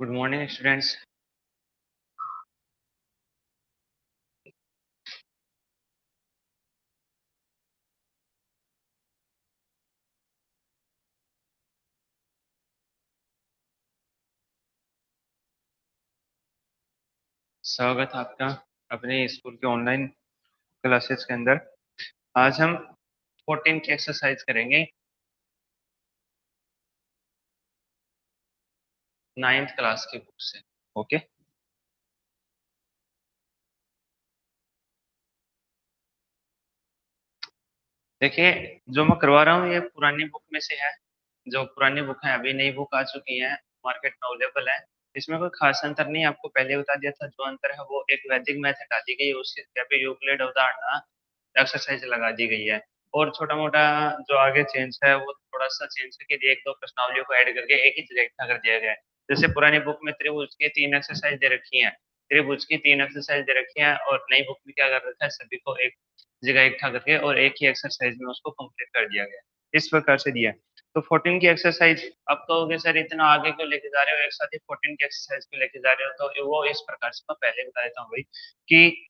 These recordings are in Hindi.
Good morning students. स्वागत है आपका अपने स्कूल के ऑनलाइन क्लासेस के अंदर। आज हम 14 की एक्सरसाइज करेंगे 9th क्लास की बुक से। ओके, देखिए जो मैं करवा रहा हूँ ये पुरानी बुक में से है। जो पुरानी बुक है, अभी नई बुक आ चुकी है, मार्केट में अवेलेबल है। इसमें कोई खास अंतर नहीं है, आपको पहले बता दिया था। जो अंतर है वो एक वैदिक मेथड डाली गई है, उसकी जगह पे यूक्लिड अवधारणा एक्सरसाइज लगा दी गई है। और छोटा मोटा जो आगे चेंज है वो थोड़ा सा चेंज करके एक दो प्रश्नावलियों को ऐड करके एक ही जगह इकट्ठा कर दिया गया है। जैसे पुरानी बुक में त्रिभुज की 3 एक्सरसाइज दे रखी है, त्रिभुज की 3 एक्सरसाइज दे रखी है, और नई बुक में क्या कर रखा है, सभी को एक जगह इकट्ठा करके और एक ही एक्सरसाइज में उसको कंप्लीट कर दिया गया। इस प्रकार से दिया है। तो 14 की एक्सरसाइज आप कहोगे सर इतना आगे क्यों लेके जा रहे हो, एक साथ ही 14 की एक्सरसाइज क्यों लेके जा रहे हो, तो वो इस प्रकार से मैं पहले बता देता हूँ भाई कि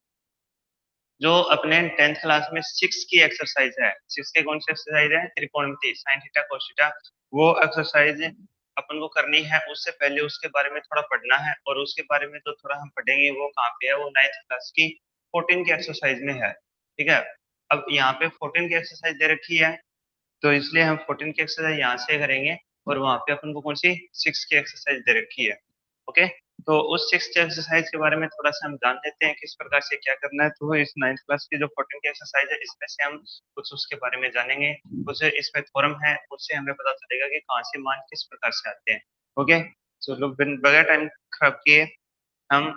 जो अपने 10th क्लास में 6 की एक्सरसाइज है, 6 की कौन सी एक्सरसाइज है, त्रिकोणमिति साइन थीटा कोस थीटा, वो एक्सरसाइज अपन को करनी है। उससे पहले उसके बारे में थोड़ा पढ़ना है, और उसके बारे में जो थोड़ा हम पढ़ेंगे वो कहाँ पे है, वो 9th क्लास की 14 की एक्सरसाइज में है। ठीक है, अब यहाँ पे 14 की एक्सरसाइज दे रखी है, तो इसलिए हम 14 की एक्सरसाइज यहाँ से करेंगे, और वहां पे अपन को कौन सी 6 की एक्सरसाइज दे रखी है। ओके, तो उस 6 की एक्सरसाइज के बारे में थोड़ा सा हम जान लेते हैं किस प्रकार से क्या करना है। तो इस 9th क्लास की जो 14 की एक्सरसाइज है, इसमें से हम कुछ उसके बारे में जानेंगे। कुछ इसमें थ्योरम है, उससे हमें पता चलेगा कि कहाँ से मान किस प्रकार से आते हैं। ओके, चलो बगैर टाइम खराब किए हम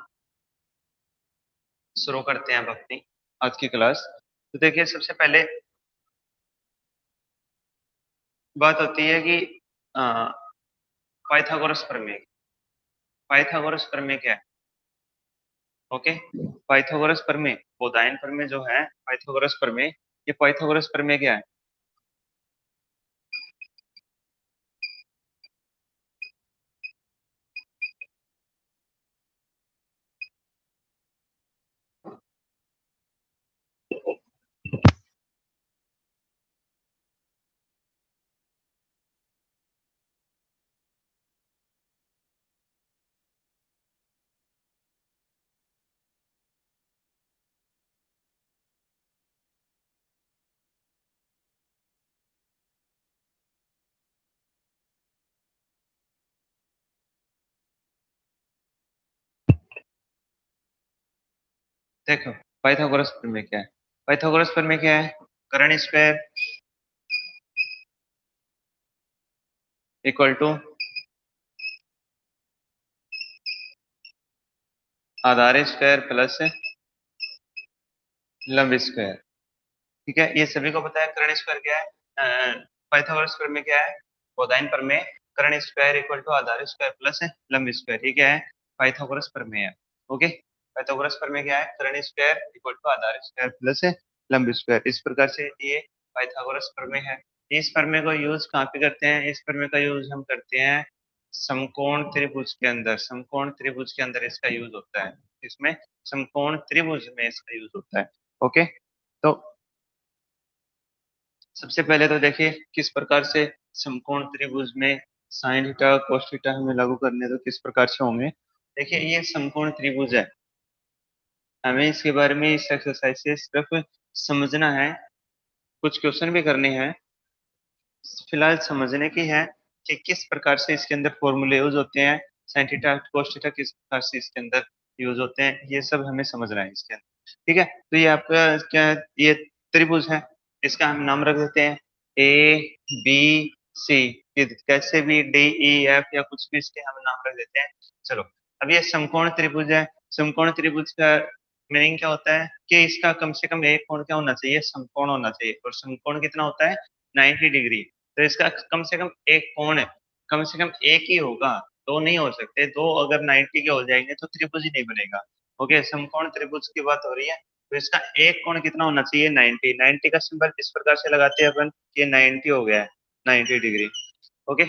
शुरू करते हैं अब अपनी आज की क्लास। तो देखिए सबसे पहले बात होती है कि पाइथागोरस प्रमेय। पाइथागोरस प्रमेय क्या है? ओके, पाइथागोरस प्रमेय, बोधायन प्रमेय जो है, पाइथागोरस प्रमेय, ये पाइथागोरस प्रमेय क्या है? देखो, पाइथागोरस प्रमेय क्या है? पाइथागोरस प्रमेय क्या है? कर्ण स्क्वायर इक्वल टू आधार स्क्वायर प्लस लंब स्क्वायर। ठीक है, ये सभी को पता है। कर्ण स्क्वायर क्या है? पाइथागोरस प्रमेय क्या है? कोसाइन प्रमेय। कर्ण स्क्वायर इक्वल टू आधार स्क्वायर प्लस लंब स्क्वायर, ये क्या है? पाइथागोरस प्रमेय है। ओके, पाइथागोरस प्रमेय क्या है? कर्ण स्क्वायर इक्वल टू आधार स्क्वायर प्लस लंब स्क्वायर। इस प्रकार से ये पाइथागोरस प्रमेय है। इस प्रमेय को यूज कहाँ पे करते हैं? इस प्रमेय का यूज हम करते हैं समकोण त्रिभुज के अंदर। समकोण त्रिभुज के अंदर इसका यूज होता है। इसमें समकोण त्रिभुज में इसका यूज होता है। ओके, तो सबसे पहले तो देखिए किस प्रकार से समकोण त्रिभुज में साइन थीटा कोस थीटा हमें लागू करने, तो किस प्रकार से होंगे। देखिए ये समकोण त्रिभुज है, हमें इसके बारे में इस एक्सरसाइज से सिर्फ समझना है। कुछ क्वेश्चन भी करने हैं, फिलहाल समझने की है कि किस प्रकार से इसके अंदर फॉर्मूले यूज होते हैं, साइन थीटा कोस थीटा किस प्रकार से इसके अंदर यूज होते हैं, ये सब हमें समझना है इसके अंदर। ठीक है, तो ये आपका क्या है, ये त्रिभुज है, इसका हम नाम रख देते हैं ए बी सी। कैसे भी डी ई एफ या कुछ भी इसके हम नाम रख देते हैं। चलो, अब ये समकोण त्रिभुज है। समकोण त्रिभुज का मीनिंग क्या होता है कि इसका कम से कम एक कोण क्या होना चाहिए, समकोण होना चाहिए। और समकोण कितना होता है? 90 डिग्री। तो इसका कम से कम एक कोण है, कम से कम एक ही होगा, दो नहीं हो सकते। दो अगर 90 के हो जाएंगे तो त्रिभुज ही नहीं बनेगा। ओके, समकोण त्रिभुज की बात हो रही है, तो इसका एक कोण कितना होना चाहिए? 90। 90 का सिंबल इस प्रकार से लगाते हैं अपन, ये 90 हो गया है, 90 डिग्री। ओके,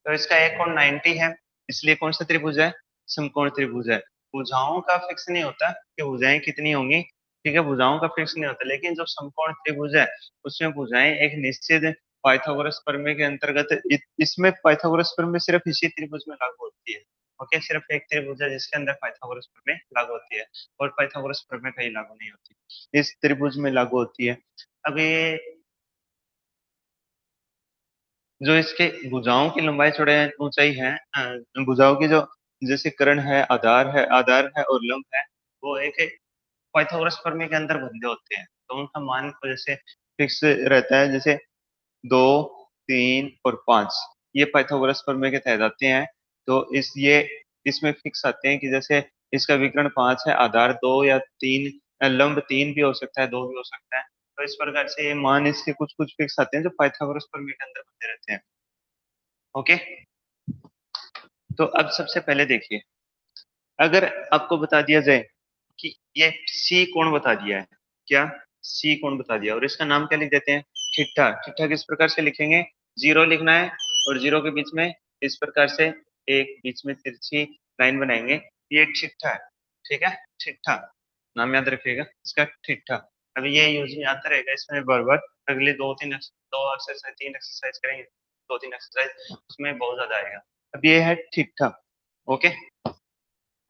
तो इसका एक कोण 90 है, इसलिए कौन सा त्रिभुज है? समकोण त्रिभुज है। भुजाओं का फिक्स नहीं होता कि भुजाएं कितनी होंगी, ठीक है, भुजाओं का फिक्स नहीं होता, लेकिन जो समकोण त्रिभुज है उसमें भुजाएं एक निश्चित पाइथागोरस प्रमेय के अंतर्गत इसमें पाइथागोरस प्रमेय सिर्फ इसी त्रिभुज में लागू होती है। ओके, सिर्फ एक त्रिभुज है जिसके अंदर पाइथागोरस प्रमेय लागू होती है, और पाइथागोरस प्रमेय कहीं लागू नहीं होती, इस त्रिभुज में लागू होती है। अब ये जो इसके भुजाओं की लंबाई चौड़ाई ऊंचाई है, भुजाओं की जो जैसे कर्ण है, आधार है और लंब है, वो एक पाइथागोरस प्रमेय के अंदर बंधे होते हैं, तो उनका मान को जैसे फिक्स रहता है, जैसे 2, 3 और 5 ये पाइथागोरस प्रमेय के तहत आते हैं। तो इसमें फिक्स आते हैं कि जैसे इसका विकर्ण 5 है, आधार 2 या 3, लंब 3 भी हो सकता है, 2 भी हो सकता है। तो इस प्रकार से ये मान इसके कुछ कुछ फिक्स आते हैं जो पाइथागोरस प्रमेय के अंदर बंधे रहते हैं। ओके, तो अब सबसे पहले देखिए, अगर आपको बता दिया जाए कि ये सी कोण बता दिया है, क्या सी कोण बता दिया, और इसका नाम क्या लिख देते हैं? थीटा। थीटा किस प्रकार से लिखेंगे? जीरो लिखना है, और जीरो के बीच में इस प्रकार से एक बीच में तिरछी लाइन बनाएंगे, ये थीटा है, ठीक है, थीटा नाम याद रखिएगा इसका, थीटा। अभी ये यूज में आता रहेगा, इसमें बार बार अगले दो एक्सरसाइज 3 एक्सरसाइज करेंगे, 2-3 एक्सरसाइज उसमें बहुत ज्यादा आएगा। अब ये है थीटा। ओके,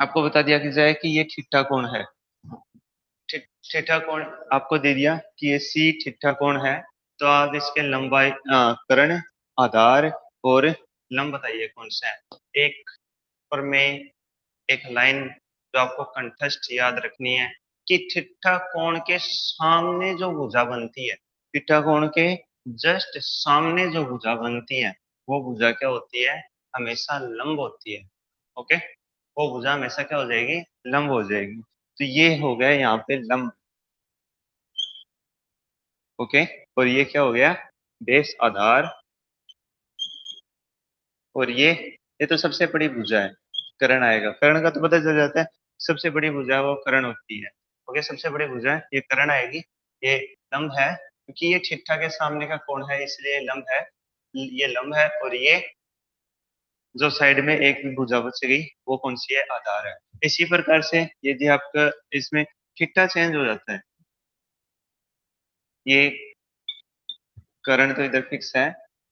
आपको बता दिया कि जाए कि ये थीटा कोण है, थीटा कोण आपको दे दिया कि ये सी थीटा कोण है। तो आप इसके लंबाई कर्ण, आधार और लंब बताइए कौन सा है। एक पर में एक लाइन जो आपको कंठस्थ याद रखनी है कि थीटा कोण के सामने जो भुजा बनती है, थीटा कोण के जस्ट सामने जो भुजा बनती है, वो भुजा क्या होती है? हमेशा लंब होती है। ओके, वो भुजा हमेशा क्या हो जाएगी? लंब हो जाएगी। तो ये हो गया यहाँ पे लंब। ओके, और ये क्या हो गया? बेस, आधार, और ये तो सबसे बड़ी भुजा है, कर्ण आएगा। कर्ण का तो पता चल जाता है, सबसे बड़ी भुजा वो कर्ण होती है। ओके, सबसे बड़ी भुजा है ये कर्ण आएगी। ये लंब है, क्योंकि ये थीटा के सामने का कोण है इसलिए लंब है, ये लंब है। और ये जो साइड में एक भी भुजा बच गई वो कौन सी है? आधार है। इसी प्रकार से यदि आपका इसमें थीटा चेंज हो जाता है, ये कर्ण तो इधर फिक्स है,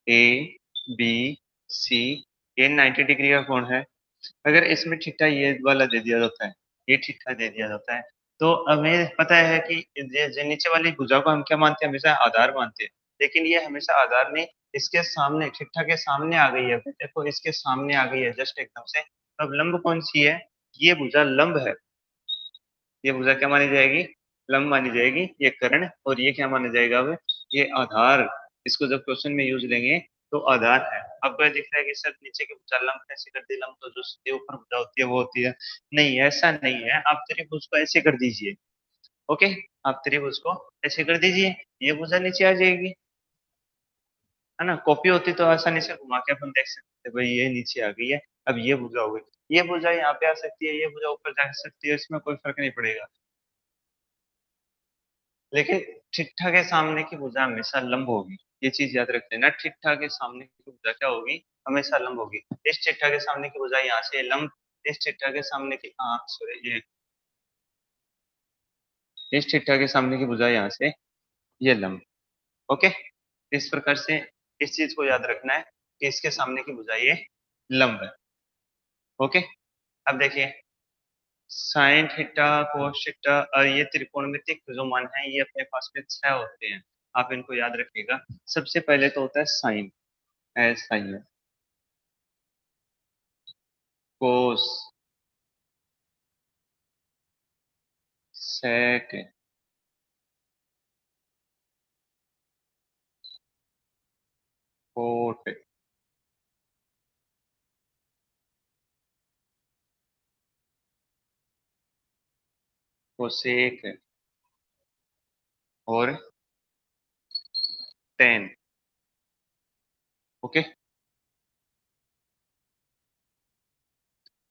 ए बी सी, ये 90 डिग्री का कोण है। अगर इसमें थीटा ये वाला दे दिया जाता है, ये थीटा दे दिया जाता है, तो हमें पता है कि ये नीचे वाली भुजा को हम क्या मानते हैं? हमेशा आधार मानते हैं। लेकिन ये हमेशा आधार नहीं, इसके सामने, थीटा के सामने आ गई है, देखो इसके सामने आ गई है जस्ट एकदम से। तो अब लंब कौन सी है? ये भुजा लंब है, ये भुजा क्या मानी जाएगी? लंब मानी जाएगी, ये कर्ण। और ये क्या माना जाएगा? अब ये आधार। इसको जब क्वेश्चन में यूज लेंगे तो आधार है। आपको ये दिख रहा है कि सर नीचे की भुजा लंब कैसे कर दी? लंब तो जो सीधे ऊपर भुजा होती है वो होती है। नहीं, ऐसा नहीं है, आप त्रिभुज को ऐसे कर दीजिए। ओके, आप त्रिभुज को ऐसे कर दीजिए, ये भुजा नीचे आ जाएगी, है ना। कॉपी होती तो आसानी से घुमा के अपन देख सकते थे, भाई ये नीचे आ गई है, अब ये भुजा हो गई, ये भुजा यहाँ पे आ सकती है, ये भुजा ऊपर जा सकती है, इसमें कोई फर्क नहीं पड़ेगा। लेकिन चिट्ठा के सामने की भुजा हमेशा लंब होगी, ये चीज याद रख लेना। चिट्ठा के सामने की भुजा क्या होगी? हमेशा लंब होगी। इस चिट्ठा के सामने की भुजा यहाँ से लंब, इस चिट्ठा के सामने की, हाँ सॉरी, ये इस चिट्ठा के सामने की भुजा यहाँ से ये लंब। ओके, इस प्रकार से इस चीज को याद रखना है कि इसके सामने की भुजा ये लंब है। ओके, अब देखिए साइन थीटा, कोस थीटा और ये त्रिकोणमितिक जो मान है ये अपने पास में 6 होते हैं। आप इनको याद रखिएगा। सबसे पहले तो होता है साइन, ऐसा ही है। कोस, सेक, कोट, कोसेक और टेन। ओके,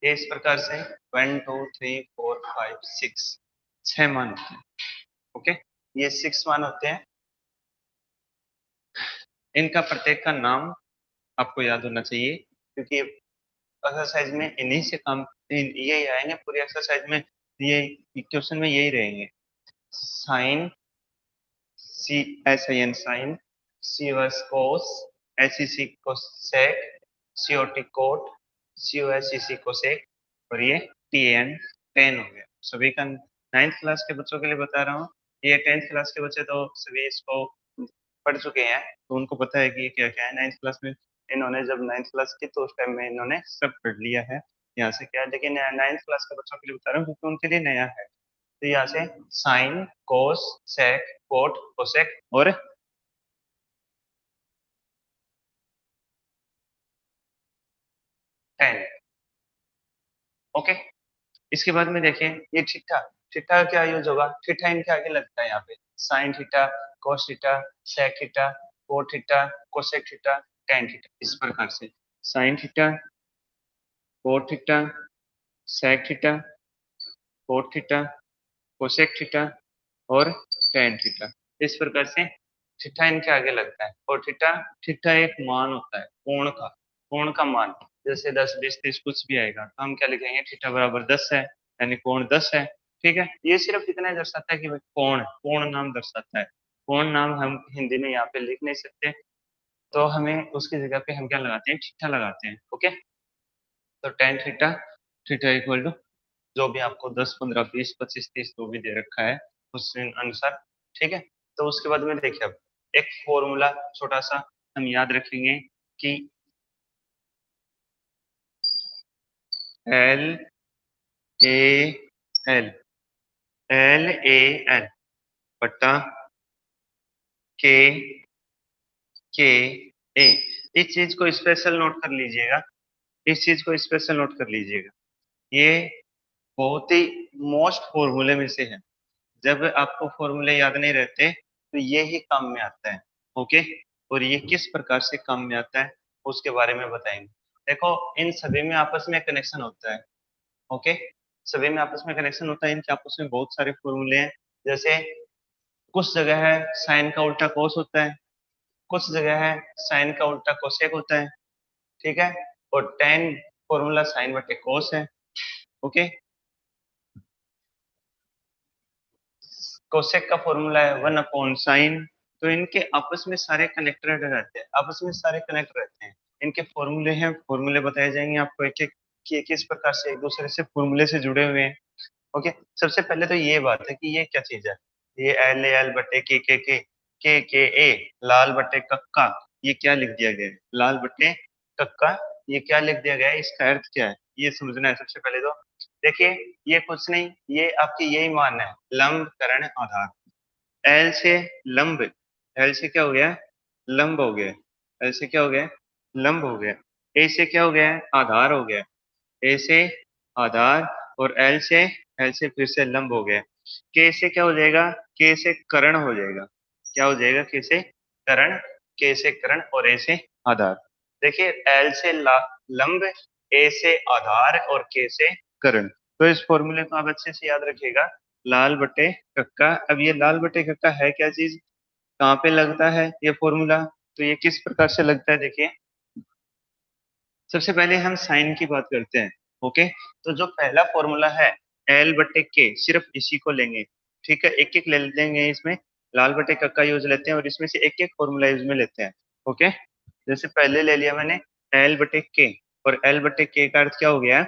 ये इस प्रकार से 1 2 3 4 5 6 6 मान होते हैं। ओके, ये 6 मान होते हैं। इनका प्रत्येक का नाम आपको याद होना चाहिए। क्योंकि एक्सरसाइज में इन्हीं से काम यही आएंगे पूरी एक्सरसाइज में, ये क्वेश्चन में यही रहेंगे। Sine, C S I N sine, C O S cos, S E C cosec, C O T cot, C O S E C cosec, और ये टी एन टेन हो गया। सभी का 9th क्लास के बच्चों के लिए बता रहा हूँ। ये 10th क्लास के बच्चे तो सभी इसको पढ़ चुके हैं, तो उनको पता है कि ये क्या क्या है। 9th क्लास में इन्होंने जब 9th क्लास की तो उस टाइम में इन्होंने सब पढ़ लिया है यहाँ से क्या है, लेकिन 9th क्लास के बच्चों के लिए बता रहा हूँ क्योंकि उनके लिए नया है। तो यहाँ से साइन, कोस, सेक, कोट, कोसेक और टेन। ओके, इसके बाद में देखें ये थीटा। थीटा का क्या यूज होगा, थीटा इनके आगे लगता है यहाँ पे। Sine theta, cos theta, sec theta, cot theta, cosec theta, tan theta, इस प्रकार से sine theta, cot theta, sec theta, cot theta, cosec theta और टेन थीटा, इस प्रकार से थीटा इनके आगे लगता है। और थीटा, थीटा एक मान होता है कोण का, कोण का मान। जैसे 10, 20, 30 कुछ भी आएगा तो हम क्या लिखेंगे, थीटा बराबर 10 है, यानी कोण 10 है। ठीक है, ये सिर्फ इतना ही दर्शाता है कि भाई कोण, कोण नाम दर्शाता है। कोण नाम हम हिंदी में यहाँ पे लिख नहीं सकते, तो हमें उसकी जगह पे हम क्या लगाते हैं, थीटा लगाते हैं। ओके, तो tan theta, theta equal to जो भी आपको 10, 15, 20, 25, 30 जो भी दे रखा है उस अनुसार। ठीक है, तो उसके बाद में देखिए अब एक फॉर्मूला छोटा सा हम याद रखेंगे कि L A L, L A L बट्टा के के ए। इस चीज को स्पेशल नोट कर लीजिएगा, इस चीज को स्पेशल नोट कर लीजिएगा। ये बहुत ही मोस्ट फॉर्मूले में से है। जब आपको फॉर्मूले याद नहीं रहते तो ये ही काम में आता है। ओके, और ये किस प्रकार से काम में आता है उसके बारे में बताएंगे। देखो, इन सभी में आपस में कनेक्शन होता है। ओके, सभी में आपस में कनेक्शन होता है, इनके आपस में बहुत सारे फॉर्मूले हैं। जैसे कुछ जगह है साइन का उल्टा कोस होता है, कुछ जगह है साइन का उल्टा कोसेक होता है। ठीक है, और टेन फॉर्मूला साइन बटे कोस है। ओके, कोसेक का फॉर्मूला है 1/sin। तो इनके आपस में सारे कनेक्टेड रहते हैं, आपस में सारे कनेक्ट रहते हैं। इनके फॉर्मूले हैं, फॉर्मूले बताए जाएंगे आपको एक एक कि किस प्रकार से एक दूसरे से फॉर्मूले से जुड़े हुए हैं। ओके, सबसे पहले तो ये बात है कि ये क्या चीज है, ये एल एल बटे के ए, लाल बटे कक्का, ये क्या लिख दिया गया है, लाल बटे कक्का, ये क्या लिख दिया गया है, इसका अर्थ क्या है ये समझना है सबसे पहले तो। देखिए, ये कुछ नहीं, ये आपकी यही मान है, लंब करण आधार। एल से लंब, एल से क्या हो गया, लंब हो गया। एल से क्या हो गया, लंब हो गया। ए से क्या हो गया, आधार हो गया। ए से आधार, और एल से फिर से लंब हो गया। के से क्या हो जाएगा, के से कर्ण हो जाएगा। क्या हो जाएगा, के से कर्ण, के से कर्ण और ए से आधार। देखिए, एल से लंब, ए से आधार और के से कर्ण। तो इस फॉर्मूले को आप अच्छे से याद रखिएगा, लाल बटे कक्का। अब ये लाल बटे कक्का है क्या चीज, कहाँ पे लगता है ये फॉर्मूला, तो ये किस प्रकार से लगता है देखिए। सबसे पहले हम साइन की बात करते हैं। ओके, तो जो पहला फॉर्मूला है एल बटे के, सिर्फ इसी को लेंगे। ठीक है, एक एक ले लेंगे इसमें, लाल बटे का यूज लेते हैं और इसमें से एक एक फॉर्मूला यूज में लेते हैं। ओके, जैसे पहले ले लिया मैंने एल बटे के, और एल बटे के का अर्थ क्या हो गया,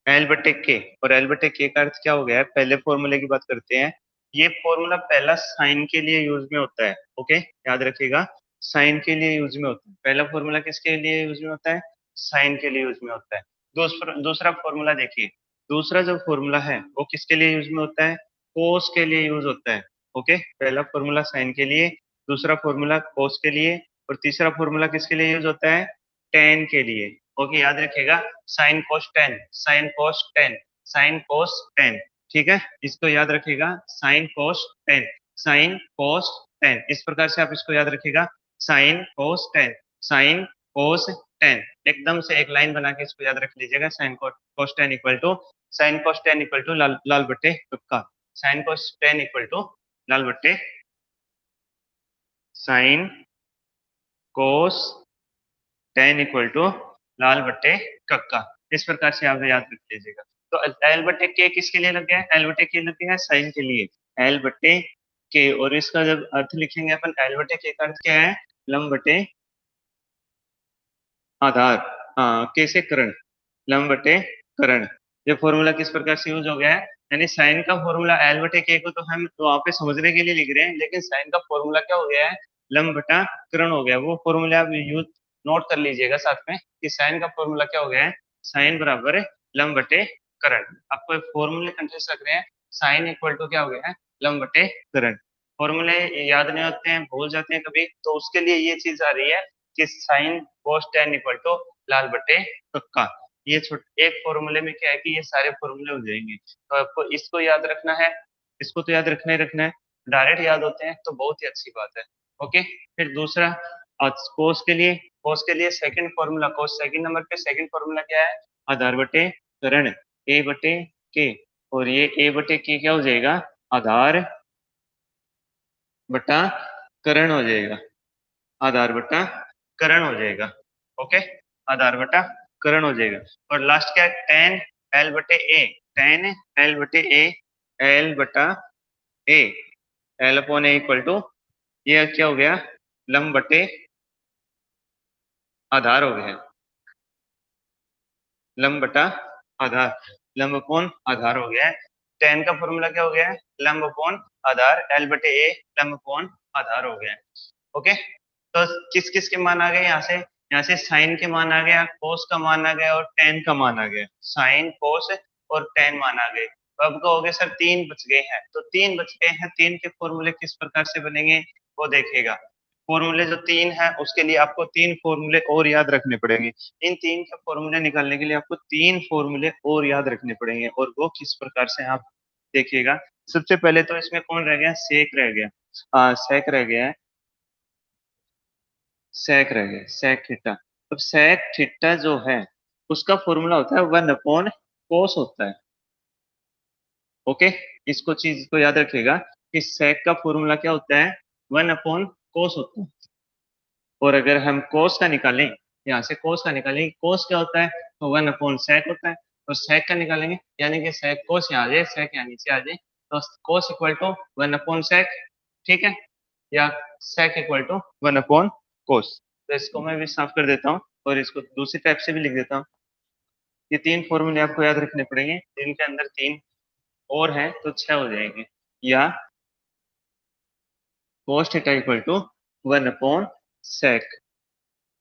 एल बटे के, और एल बटे के का अर्थ क्या हो गया है, पहले फॉर्मूले की बात करते हैं। ये फॉर्मूला पहला साइन के लिए यूज में होता है। ओके, याद रखिएगा, साइन के लिए यूज में होता है। पहला फॉर्मूला किसके लिए यूज में होता है, साइन के लिए यूज में होता है। दूसरा दूसरा फॉर्मूला देखिए, दूसरा जो फॉर्मूला है वो किसके लिए यूज में होता है, कोस के लिए यूज होता है। ओके, पहला फॉर्मूला साइन के लिए, दूसरा फॉर्मूला कोस के लिए, और तीसरा फॉर्मूला किसके लिए यूज होता है, टेन के लिए। ओके, याद रखिएगा, sign cos ten, sign cos ten, sign cos ten. ठीक है, इसको याद रखिएगा, sign cos ten, sign cos ten, इस प्रकार से आप इसको याद रखिएगा, sign cos ten, sign cos ten. एकदम से एक लाइन बना के इसको याद रख लीजिएगा, sine cos tan equal to, sine cos tan equal to लाल लाल बटे कक्का। Sine cos tan equal to लाल बट्टे sine cos tan equal to लाल बट्टे कक्का। इस प्रकार से आप याद रख लीजिएगा। तो एल बट्टे के किसके लिए लग गया है? एल बट्टे के लग गया है साइन के लिए, एल बट्टे के। और इसका जब अर्थ लिखेंगे अपन, एल बट्टे के का अर्थ क्या है? लंब बटे आधार, हाँ कैसे करण, लंब बटे करण। ये फॉर्मूला किस प्रकार से यूज हो गया है? यानी साइन का फॉर्मूला एल बटे के को तो हम वहां पे समझने के लिए लिख रहे हैं, लेकिन साइन का फॉर्मूला क्या हो गया है? लंब बटा करण हो गया। वो फॉर्मूला आप यूज नोट कर लीजिएगा साथ में कि साइन का फॉर्मूला क्या हो गया है? साइन बराबर लंब बटे करण। आपको फॉर्मूले कंफ्यूज लग रहे हैं, साइन इक्वल टू क्या हो गया है? लंब बटे करण। फॉर्मूले याद नहीं होते हैं, भूल जाते हैं कभी, तो उसके लिए ये चीज आ रही है कि sine cos tan equal to लाल बटे कक्का। ये एक फॉर्मूले में क्या है कि ये सारे फॉर्मूले हो जाएंगे। तो आपको इसको याद रखना है, इसको तो याद रखना ही रखना है। डायरेक्ट याद होते हैं तो बहुत ही अच्छी बात है। ओके, फिर दूसरा कोस के लिए, कोस के लिए सेकंड फॉर्मूला, कोस सेकंड नंबर पे सेकंड फॉर्मूला क्या है? आधार बटे करण, ए बटे के। और ये ए बटे के क्या हो जाएगा? आधार बटा करण हो जाएगा, आधार बटा करण हो जाएगा। ओके, आधार बटा करण हो जाएगा। और लास्ट क्या है? टेन एल बटे ए, टेन एल बटे ए, एल बटा A, L upon A equal to, ये क्या हो गया? लंब बटे आधार हो गया, लंब बटा आधार, लंब अपॉन आधार हो गया है। टेन का फॉर्मूला क्या हो गया है? लंब अपॉन आधार, एल बटे ए लंब अपॉन आधार हो गया है। ओके, तो किस किस के मान आ गए यहाँ से? यहाँ से साइन के मान आ गया, कोस का मान आ गया और टेन का मान आ गया। साइन कोस और टेन मान आ गए। तो अब कहोगे सर तीन बच गए हैं, तो तीन बच गए हैं, तीन के फॉर्मूले किस प्रकार से बनेंगे वो देखिएगा। फॉर्मूले जो तीन है उसके लिए आपको तीन फॉर्मूले और याद रखने पड़ेंगे। इन तीन के फॉर्मूले निकालने के लिए आपको तीन फॉर्मूले और याद रखने पड़ेंगे, और वो किस प्रकार से आप देखिएगा। सबसे पहले तो इसमें कौन रह गया? सेक रह गया, सेक रह गया है, सेक रह गया, सेक थीटा। अब सेक थीटा जो है उसका फॉर्मूला होता है वन अपॉन कोस होता है। ओके, इसको चीज को याद रखिएगा कि सेक का फॉर्मूला क्या होता है? वन अपॉन कोस होता है। और अगर हम कोस का निकालें, यहाँ से कोस का निकालेंगे, कोस क्या होता है? तो वन अपॉन सेक होता है। और सेक का निकालेंगे, यानी कि सेक कोस यहाँ आ जाए, सेक यहाँ नीचे आ जाए, तो cos equal to one upon sec, ठीक है, या sec equal to one upon cos. तो इसको मैं भी साफ कर देता हूँ और इसको दूसरी टाइप से भी लिख देता हूँ। ये तीन फॉर्मूले आपको याद रखने पड़ेंगे, जिनके अंदर तीन और हैं तो छह हो जाएंगे। या cos theta equal to one upon sec,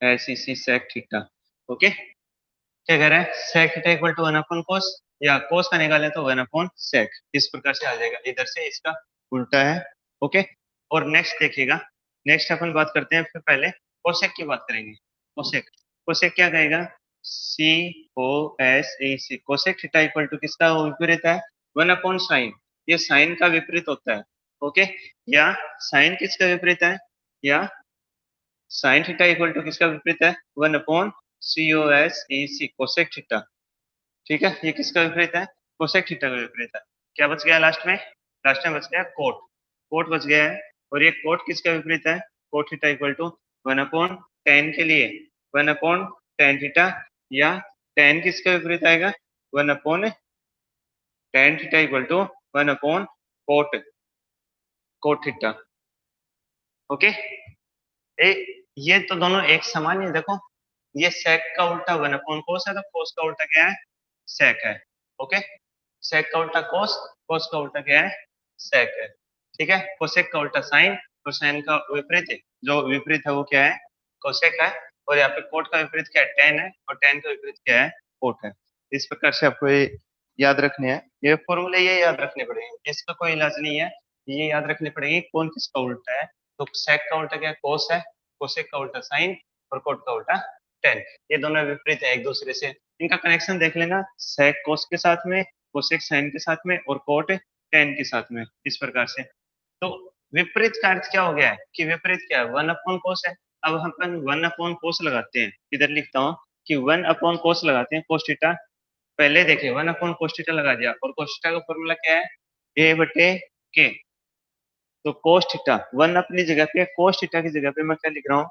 ऐसी सी सेक थीटा। ओके, क्या कह रहा है? Sec theta equal to one upon cos, या कोस का निकालें तो वन अपॉन सेक, इस प्रकार से आ जाएगा। इधर से इसका उल्टा है। ओके, और नेक्स्ट देखिएगा, नेक्स्ट अपन बात करते हैं, फिर पहले कोसेक की बात करेंगे। कोसेक, कोसेक क्या कहेगा? C O S A C, cosec theta equal to किसका विपरीत है? वन अपॉन साइन, ये साइन का विपरीत होता है। ओके, या साइन किसका विपरीत है? या साइन थीटा इक्वल टू किसका विपरीत है? वन अपॉन सी O S E C, cosec theta. ठीक है, ये किसका विपरीत है? कोसेक थीटा का विपरीत है। क्या बच गया लास्ट में? लास्ट में बच गया कोट, कोट बच गया है। और ये कोट किसका विपरीत है? Cot theta equal to one upon tan के लिए वन अपॉन टेन थीटा, या टेन किसका विपरीत आएगा? One upon tan theta equal to one upon cot, cot theta. Okay, ए, ये तो दोनों एक समान ही, देखो ये सेक का उल्टा वन अपॉन कोस है, तो कोस का उल्टा क्या है? सेक है। ओके, सेक का उल्टा कोस, कोस का उल्टा क्या है? सेक है। ठीक है, कोसेक का उल्टा साइन, और साइन का विपरीत है, जो विपरीत है वो क्या है? कोसेक है। और यहाँ पे कोट का विपरीत क्या है? टेन है, और टेन का विपरीत क्या है? कोट है। इस प्रकार से आपको ये याद रखने हैं, ये फॉर्मूले ये याद रखने पड़ेंगे, इसका कोई इलाज नहीं है। ये याद रखने पड़ेंगे कौन किसका उल्टा है। तो सेक का उल्टा क्या है? कोस है, कोसेक का उल्टा साइन, और कोट का उल्टा टेन। ये दोनों विपरीत है एक दूसरे से, इनका कनेक्शन देख लेना, सेक कोस के साथ में, कोसेक साइन के साथ में, और कोट टेन के साथ में, इस प्रकार से। तो विपरीत का अर्थ क्या हो गया है? कि विपरीत क्या है? वन अपॉन कोस है। अब हम अपन वन अपॉन कोस लगाते हैं, इधर लिखता हूँ कि वन अपॉन कोस लगाते हैं, कोस थीटा। पहले देखिए वन अपॉन कोस थीटा लगा दिया, और कोस थीटा का फॉर्मूला क्या है? ए बटे के। तो कोस थीटा 1 अपनी जगह पे, कोस थीटा की जगह पे मैं क्या लिख रहा हूँ,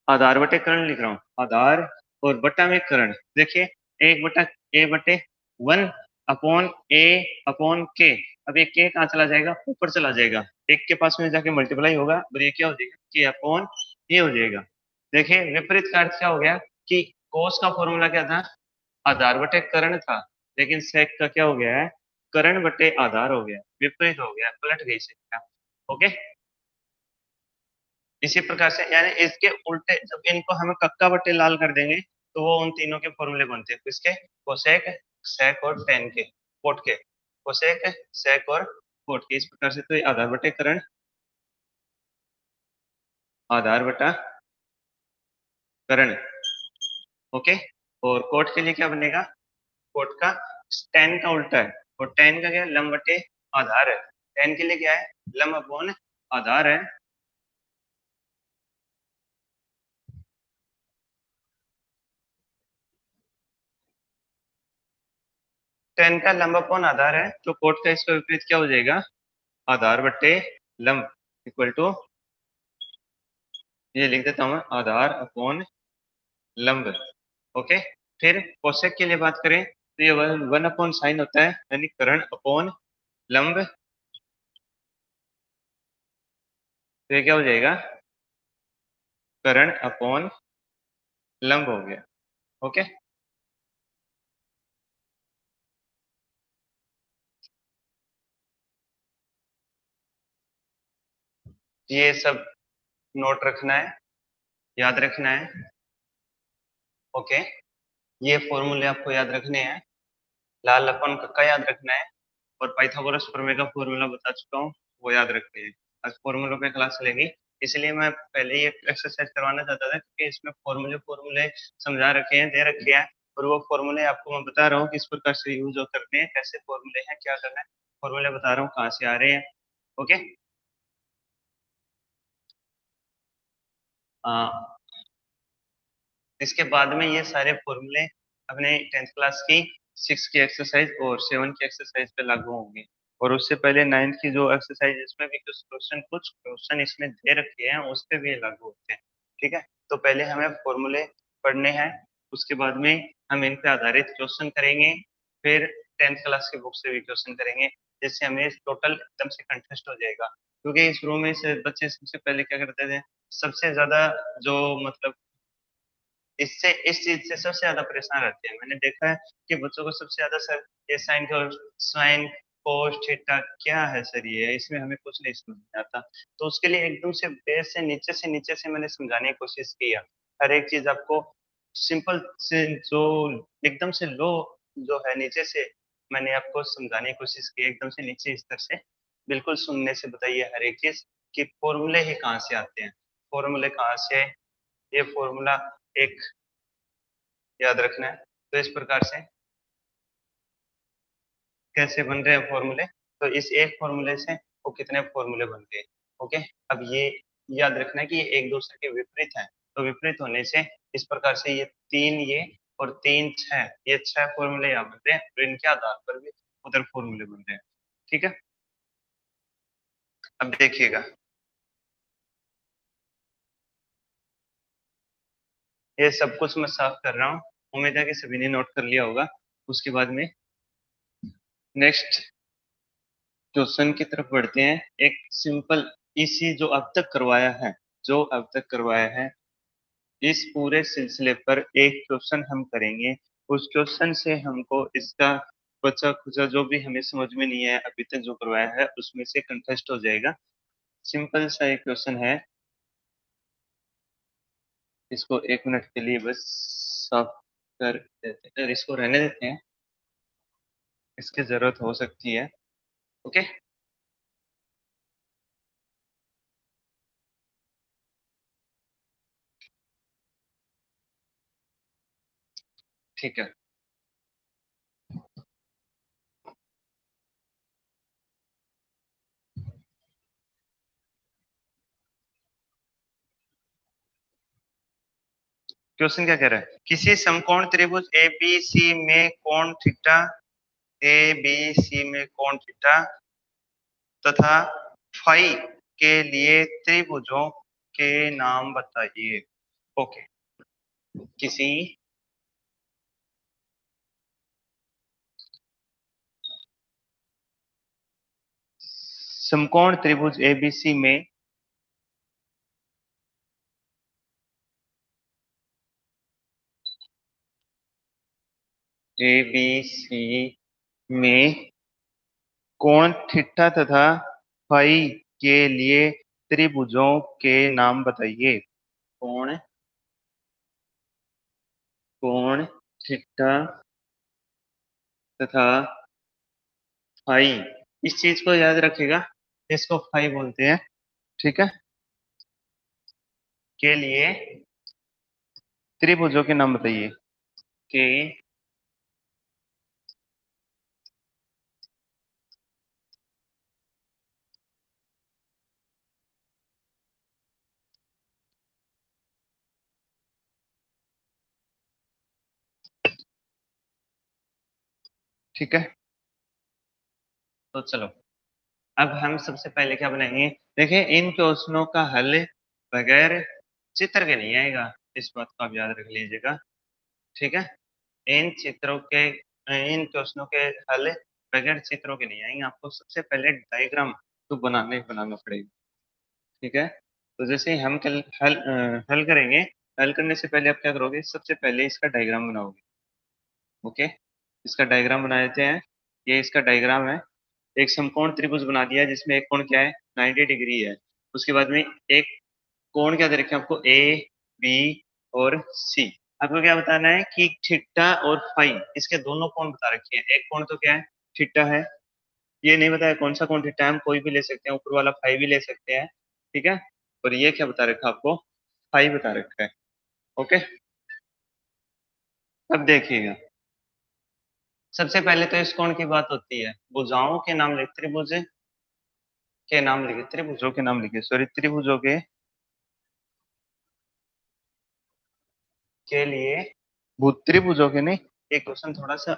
आधार बटे कर्ण लिख रहा हूँ, आधार और बटा में कर्ण। देखिए एक बटा ए बटे 1 अपॉन ए अपॉन के। अब ये के कहाँ चला जाएगा, ऊपर चला जाएगा, एक के पास में जाके मल्टीप्लाई होगा और ये क्या हो जाएगा, के अपॉन ए हो जाएगा। देखिए विपरीत का अर्थ क्या हो गया कि कोस का फॉर्मूला क्या था, आधार बटे कर्ण था, लेकिन सेक का क्या हो गया है, कर्ण बटे आधार हो गया, विपरीत हो गया, पलट गई संख्या। ओके, इसी प्रकार से यानी इसके उल्टे जब इनको हमें कक्का बट्टे लाल कर देंगे तो वो उन तीनों के फॉर्मूले बनते हैं, किसके, कोसेक सेक और टेन के, कोट के, कोसेक सेक और कोट के। इस प्रकार से तो ये आधार बटे करण, आधार बटा करण। ओके, और कोट के लिए क्या बनेगा, कोट का टेन का उल्टा है, और टेन का क्या है, लंब बटे आधार है। टेन के लिए क्या है, लंब अपॉन आधार है। टेन का लंब अपॉन आधार है, तो कोट का इसका विपरीत क्या हो जाएगा, आधार बट्टे लंब इक्वल टू, ये लिख देता हूँ, आधार अपॉन लंब। ओके, फिर कोसेक के लिए बात करें तो ये वन अपॉन साइन होता है, यानी करण अपॉन लंब। तो ये क्या हो जाएगा, करण अपॉन लंब हो गया। ओके, ये सब नोट रखना है, याद रखना है। ओके, ये फॉर्मूले आपको याद रखने हैं, लाल अपन का याद रखना है, और पाइथागोरस प्रमेय का फॉर्मूला बता चुका हूँ, वो याद रखते हैं। आज फॉर्मूलों पे क्लास चलेगी, इसलिए मैं पहले ही एक एक्सरसाइज करवाना चाहता था, क्योंकि इसमें फॉर्मूले फॉर्मूले समझा रखे हैं, दे रखे हैं, और वो फॉर्मूले आपको मैं बता रहा हूँ किस प्रकार से यूज करते हैं, कैसे फॉर्मूले हैं, क्या करना है, फॉर्मूले बता रहा हूँ कहाँ से आ रहे हैं। ओके, इसके बाद में ये सारे फॉर्मूले अपने 10th क्लास की 6 की एक्सरसाइज और 7 की एक्सरसाइज पे लागू होंगे, और उससे पहले 9th की जो एक्सरसाइज, इसमें भी कुछ क्वेश्चन इसमें दे रखे हैं, उस पे भी ये लागू होते हैं। ठीक है, तो पहले हमें फॉर्मूले पढ़ने हैं, उसके बाद में हम इन पे आधारित क्वेश्चन करेंगे, फिर 10th क्लास की बुक से भी क्वेश्चन करेंगे, जिससे हमें टोटल एकदम से कंटेस्ट हो जाएगा। क्योंकि इस रूम में से बच्चे सबसे पहले क्या करते थे, सबसे ज्यादा जो मतलब इससे इस चीज से सबसे ज्यादा परेशान रहते हैं। मैंने देखा है कि बच्चों को सबसे ज्यादा, सर ये साइन कोस थीटा क्या है सर, ये इसमें हमें कुछ नहीं समझ में आता। तो उसके लिए एकदम से बेस से नीचे से मैंने समझाने की कोशिश किया, हर एक चीज आपको सिंपल से, जो एकदम से लो जो है नीचे से, मैंने आपको समझाने की कोशिश की, एकदम से नीचे स्तर से बिल्कुल सुनने से बताइए हर एक चीज, कि फॉर्मूले ही कहाँ से आते हैं, फॉर्मूले कहाँ से, ये फॉर्मूला एक याद रखना है। तो इस प्रकार से कैसे बन रहे हैं फॉर्मूले, तो इस एक फॉर्मूले से वो कितने फॉर्मूले बन गए। ओके, अब ये याद रखना है कि ये एक दूसरे के विपरीत हैं, तो विपरीत होने से इस प्रकार से ये तीन, ये और तीन छह, ये छह फॉर्मूले यहाँ बन रहे हैं, तो इनके आधार पर भी उधर फॉर्मूले बन रहे हैं। ठीक है, अब देखिएगा, ये सब कुछ मैं साफ कर रहा हूँ, उम्मीद है कि सभी ने नोट कर लिया होगा। उसके बाद में नेक्स्ट क्वेश्चन की तरफ बढ़ते हैं। एक सिंपल, इसी जो अब तक करवाया है, जो अब तक करवाया है, इस पूरे सिलसिले पर एक क्वेश्चन हम करेंगे। उस क्वेश्चन से हमको इसका बचा खुचा जो भी हमें समझ में नहीं है अभी तक जो करवाया है, उसमें से कंटेस्ट हो जाएगा। सिंपल सा एक क्वेश्चन है, इसको 1 मिनट के लिए बस साफ कर देते हैं, इसको रहने देते हैं, इसकी जरूरत हो सकती है। ओके, ठीक है। क्वेश्चन क्या कह रहा है, किसी समकोण त्रिभुज एबीसी में कोण थीटा ए बी सी में कोण थीटा तथा फाई के लिए त्रिभुजों के नाम बताइए। ओके। किसी समकोण त्रिभुज एबीसी में एबीसी में कोण थीटा तथा फाई के लिए त्रिभुजों के नाम बताइए। कोण कोण थीटा तथा फाई, इस चीज को याद रखिएगा, इसको फाई बोलते हैं, ठीक है। के लिए त्रिभुजों के नाम बताइए। के ठीक है, तो चलो अब हम सबसे पहले क्या बनाएंगे। देखिए इन क्वेश्चनों का हल बगैर चित्र के नहीं आएगा, इस बात को आप याद रख लीजिएगा, ठीक है। इन चित्रों के इन क्वेश्चनों के हल बगैर चित्रों के नहीं आएंगे, आपको सबसे पहले डायग्राम तो बनाना पड़ेगा, ठीक है। तो जैसे ही हम हल करेंगे, हल करने से पहले आप क्या करोगे, सबसे पहले इसका डायग्राम बनाओगे। ओके, इसका डायग्राम बना देते हैं। ये इसका डायग्राम है। एक समकोण त्रिभुज बना दिया जिसमें एक कोण क्या है, 90 डिग्री है। उसके बाद में एक कोण क्या दे रखे हैं आपको, ए बी और सी। आपको क्या बताना है कि थीटा और फाई, इसके दोनों कोण बता रखे हैं। एक कोण तो क्या है, थीटा है। ये नहीं बताया कौन सा कोण थीटा है, हम कोई भी ले सकते हैं, ऊपर वाला फाई भी ले सकते हैं, ठीक है। और ये क्या बता रखा है आपको, फाई बता रखा है। ओके, अब देखिएगा, सबसे पहले तो इस कोण की बात होती है, भुजाओं के नाम लिख, त्रिभुज के नाम लिखे, त्रिभुजों के नाम लिखे, सॉरी त्रिभुजों के लिए, त्रिभुजों के नहीं, एक क्वेश्चन थोड़ा सा,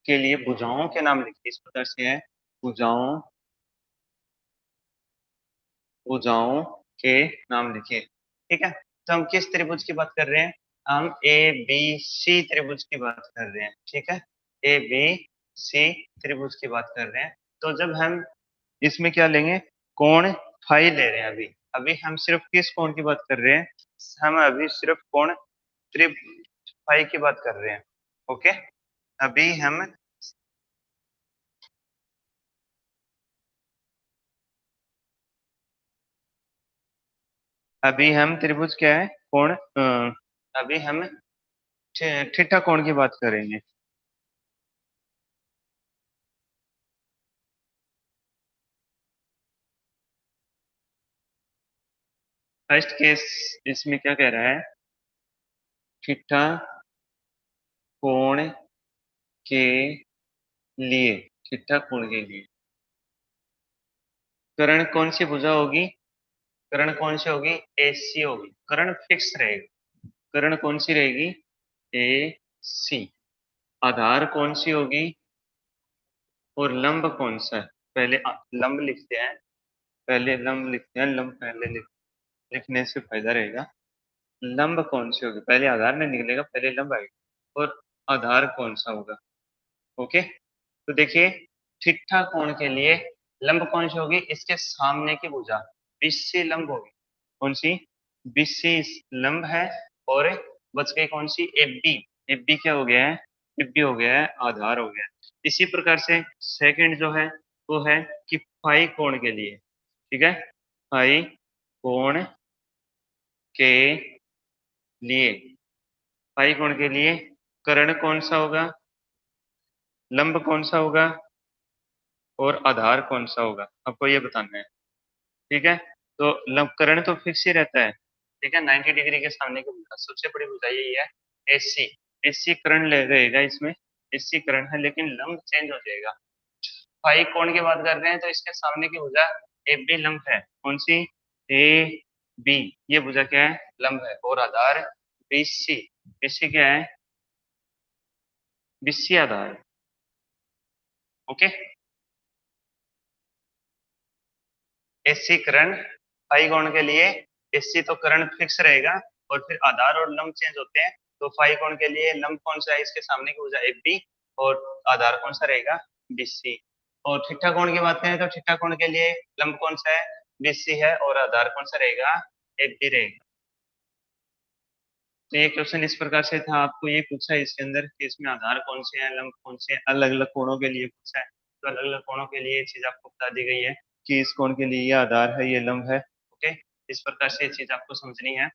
के लिए भुजाओं के नाम लिखिए। इस प्रकार से है, भुजाओं भुजाओं के नाम लिखिए, ठीक है। तो हम किस त्रिभुज की बात कर रहे हैं, हम ए बी सी त्रिभुज की बात कर रहे हैं, ठीक है। ए बी सी त्रिभुज की बात कर रहे हैं। तो जब हम इसमें क्या लेंगे, कोण फाई ले रहे हैं। अभी अभी हम सिर्फ किस कोण की बात कर रहे हैं, हम अभी सिर्फ कोण त्रि फाई की बात कर रहे हैं। ओके, अभी हम त्रिभुज क्या है, कोण अभी हम थीटा कोण की बात करेंगे। फर्स्ट केस इसमें क्या कह रहा है, थीटा कोण के लिए, थीटा कोण के लिए कर्ण कौन सी भुजा होगी, कर्ण कौन सी होगी, एसी होगी। कर्ण फिक्स रहेगा, कर्ण कौन सी रहेगी, ए सी। आधार कौन सी होगी और लंब कौन सा है, पहले लंब लिखते हैं, पहले लंब लिखते हैं, लंब पहले लिखने से फायदा रहेगा। लंब कौन सी होगी, पहले आधार नहीं निकलेगा, पहले लंब आएगा। और आधार कौन सा होगा। ओके, तो देखिए थीटा कोण के लिए लंब कौन सी होगी, इसके सामने की भुजा बीसी लंब होगी। कौन सी, बीसी लंब है। और बच गई कौन सी, एबी। एबी क्या हो गया है, एबी हो गया है, आधार हो गया है। इसी प्रकार से सेकंड जो है वो है कि फाई कोण के लिए, ठीक है, फाई कोण के लिए, फाई कोण के लिए कर्ण कौन सा होगा, लंब कौन सा होगा और आधार कौन सा होगा, आपको ये बताना है, ठीक है। तो लंब कर्ण तो फिक्स ही रहता है, ठीक है। 90 डिग्री के सामने की भुजा, सबसे बड़ी भुजा यही है, एसी। एसी कर्ण रहेगा इसमें, एसी कर्ण है, लेकिन लंब चेंज हो जाएगा। फाई कोण की बात कर रहे हैं तो इसके सामने की भुजा ए बी लंब है। कौन सी, ए बी, ये भुजा क्या है, लंब है। और आधार बीसी, बीसी क्या है, बीसी आधार, ओके। एससी करण फाई कोण के लिए, एससी तो करण फिक्स रहेगा और फिर आधार और लंब चेंज होते हैं। तो फाई कोण के लिए लंब कौन सा है, इसके सामने की भुजा एफ बी, और आधार कौन सा रहेगा, बीसी। और थीटा कोण की बात करें तो थीटा कोण के लिए लंब कौन सा है, बीसी है, और आधार कौन सा रहेगा, एफ बी रहेगा। तो ये क्वेश्चन इस प्रकार से था, आपको ये पूछा है इसके अंदर कि इसमें आधार कौन से हैं, लंब कौन से हैं, अलग अलग कोणों के लिए पूछा है। तो अलग अलग कोणों के लिए ये चीज आपको बता दी गई है कि इस कोण के लिए ये आधार है, ये लंब है। ओके, इस प्रकार से ये चीज आपको समझनी है।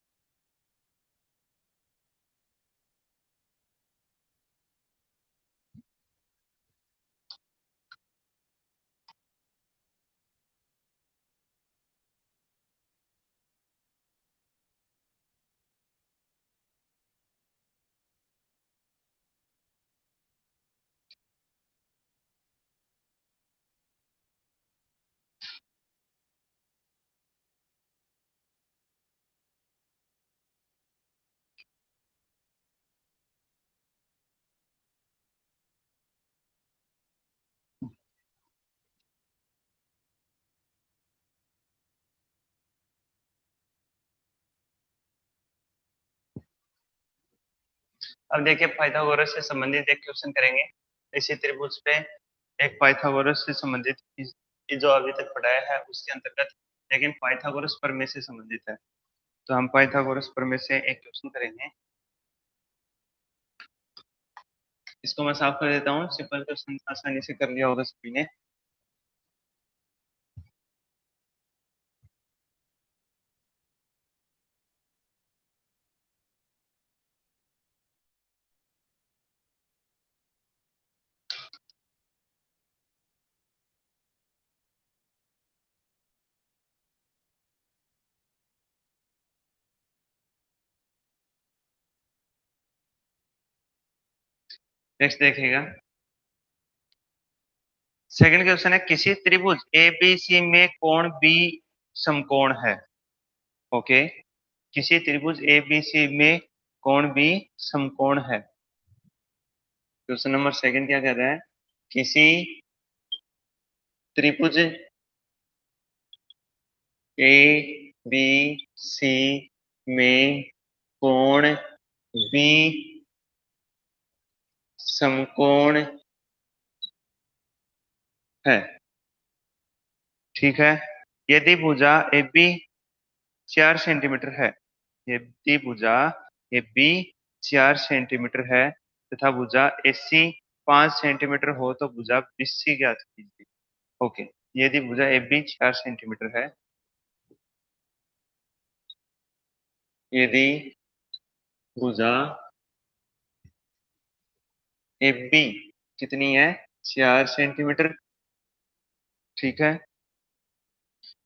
अब देखिए पाइथागोरस से संबंधित एक क्वेश्चन करेंगे। इसी त्रिभुज पे एक पाइथागोरस से संबंधित जो अभी तक पढ़ाया है उसके अंतर्गत, लेकिन पाइथागोरस प्रमेय से संबंधित है। तो हम पाइथागोरस प्रमेय से एक क्वेश्चन करेंगे। इसको मैं साफ कर देता हूँ, सिंपल क्वेश्चन आसानी से कर लिया होगा सभी ने। नेक्स्ट देखिएगा, सेकंड क्वेश्चन है, किसी त्रिभुज एबीसी में कोण बी समकोण है। ओके, किसी त्रिभुज एबीसी में कोण बी समकोण है। क्वेश्चन नंबर सेकंड क्या कह रहा है, किसी त्रिभुज ए बी सी में कोण बी समकोण है। ठीक है, यदि भुजा ए बी 4 सेंटीमीटर है, यदि भुजा ए बी 4 सेंटीमीटर है तथा भुजा एसी 5 सेंटीमीटर हो तो भुजा बीसी ज्ञात कीजिए। ओके, यदि भुजा ए बी 4 सेंटीमीटर है, यदि भुजा ए बी कितनी है, 4 सेंटीमीटर। ठीक है,